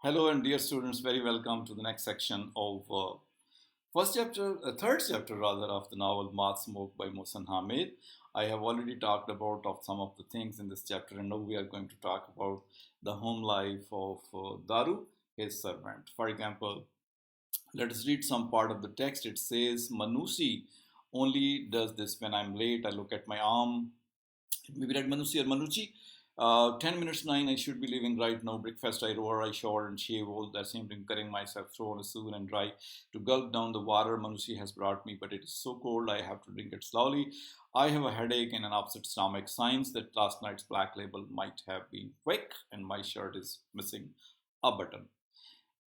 Hello and dear students, very welcome to the next section of third chapter rather of the novel Moth by Moth and Hamid. I have already talked about of some of the things in this chapter, and now we are going to talk about the home life of Daru, his servant. For example, let us read some part of the text. It says, Manusi only does this when I'm late. I look at my arm. Maybe read Manusi or Manuchi. 10 minutes 9, I should be leaving right now. Breakfast, I roar, I shower and shave, all that same thing, cutting myself through on a soon and dry to gulp down the water Manusi has brought me, but it is so cold I have to drink it slowly. I have a headache and an upset stomach, signs that last night's black label might have been quick, and my shirt is missing a button.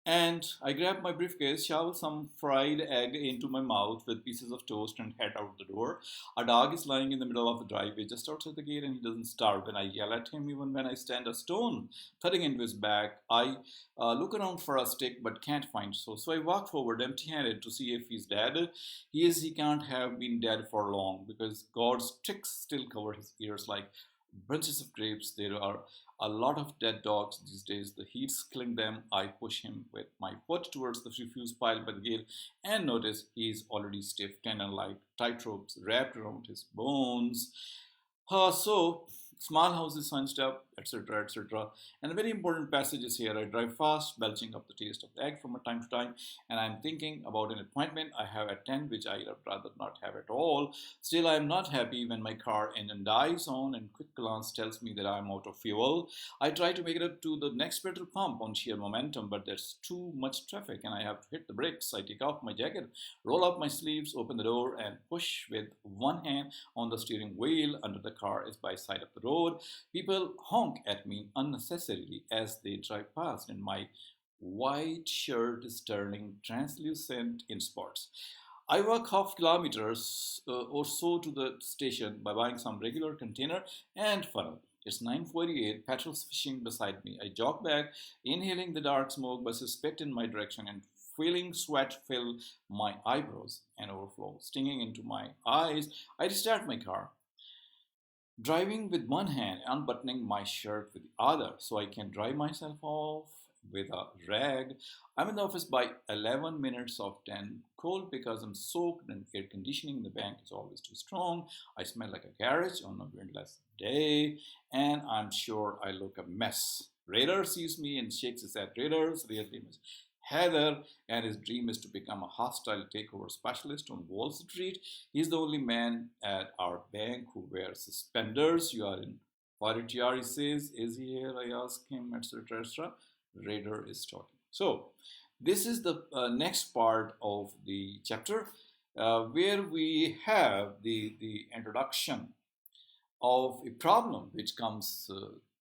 And I grab my briefcase, shovel some fried egg into my mouth with pieces of toast, and head out the door. A dog is lying in the middle of the driveway just outside the gate, and he doesn't starve when I yell at him, even when I stand a stone thudding into his back. I look around for a stick but can't find so I walk forward empty handed to see if he's dead. He can't have been dead for long because God's tricks still cover his ears like bunches of grapes. There are a lot of dead dogs these days. The heat's killing them. I push him with my foot towards the refuse pile by the gate and notice he's already stiff, tendon like tight ropes wrapped around his bones. So small houses hunched up, etc., etc. And a very important passage is here. I drive fast, belching up the taste of the egg from time to time, and I'm thinking about an appointment I have at 10, which I'd rather not have at all. Still, I'm not happy when my car engine dies on and quick glance tells me that I'm out of fuel. I try to make it up to the next petrol pump on sheer momentum, but there's too much traffic and I have to hit the brakes. I take off my jacket, roll up my sleeves, open the door, and push with one hand on the steering wheel. Under the car is by side of the road. People honk at me unnecessarily as they drive past, and my white shirt is turning translucent in spots. I walk half kilometers or so to the station by buying some regular container and funnel. It's 9:48. Petrol's fishing beside me. I jog back, inhaling the dark smoke, buses spit in my direction, and feeling sweat fill my eyebrows and overflow, stinging into my eyes. I restart my car, driving with one hand, unbuttoning my shirt with the other so I can dry myself off with a rag. I'm in the office by 11 minutes of 10, cold because I'm soaked and air conditioning in the bank is always too strong. I smell like a garage on a windless day, and I'm sure I look a mess. Raider sees me and shakes his head. Raider's real name is Heather, and his dream is to become a hostile takeover specialist on Wall Street. He's the only man at our bank who wears suspenders. You are in for it, he says. Is he here? I ask him, etc. etc. Raider is talking. So, this is the next part of the chapter where we have the introduction of a problem which comes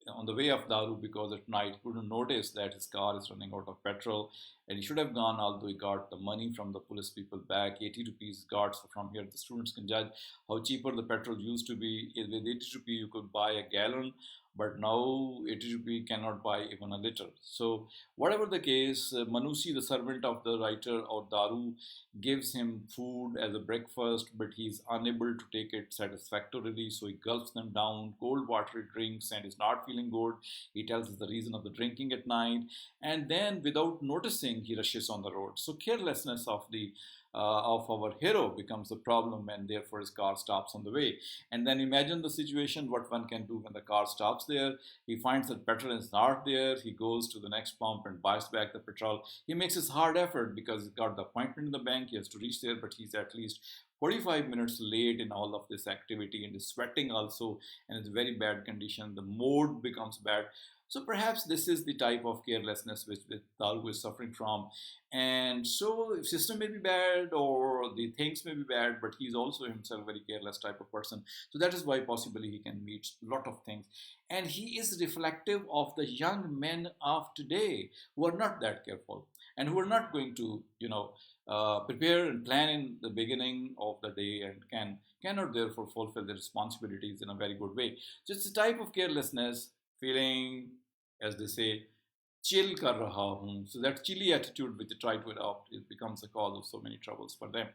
on the way of Daru, because at night he couldn't notice that his car is running out of petrol and he should have gone, although he got the money from the police people back. 80 rupees got. So from here the students can judge how cheaper the petrol used to be. With 80 rupees you could buy a gallon, but now 80 rupees cannot buy even a liter. So whatever the case, Manusi, the servant of the writer or Daru, gives him food as a breakfast, but he's unable to take it satisfactorily, so he gulps them down, cold water drinks, and is not feeling good. He tells us the reason of the drinking at night, and then without noticing, he rushes on the road. So carelessness of our hero becomes a problem, and therefore his car stops on the way. And then imagine the situation, what one can do when the car stops there. He finds that petrol is not there. He goes to the next pump and buys back the petrol. He makes his hard effort because he got the appointment in the bank. He has to reach there, but he's at least 45 minutes late in all of this activity and is sweating also, and it's very bad condition. The mood becomes bad. So perhaps this is the type of carelessness which Daru is suffering from. And so system may be bad or the things may be bad, but he's also himself a very careless type of person. So that is why possibly he can meet a lot of things. And he is reflective of the young men of today who are not that careful and who are not going to, prepare and plan in the beginning of the day and cannot therefore fulfill their responsibilities in a very good way. So it's a type of carelessness, feeling, as they say, chill kar raha hoon. So that chilly attitude which they try to adopt, it becomes a cause of so many troubles for them.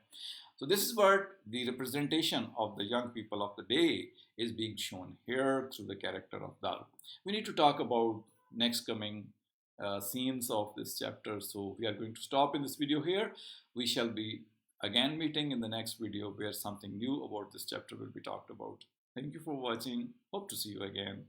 So this is what the representation of the young people of the day is being shown here through the character of Daru. We need to talk about next coming scenes of this chapter. So we are going to stop in this video here. We shall be again meeting in the next video where something new about this chapter will be talked about. Thank you for watching. Hope to see you again.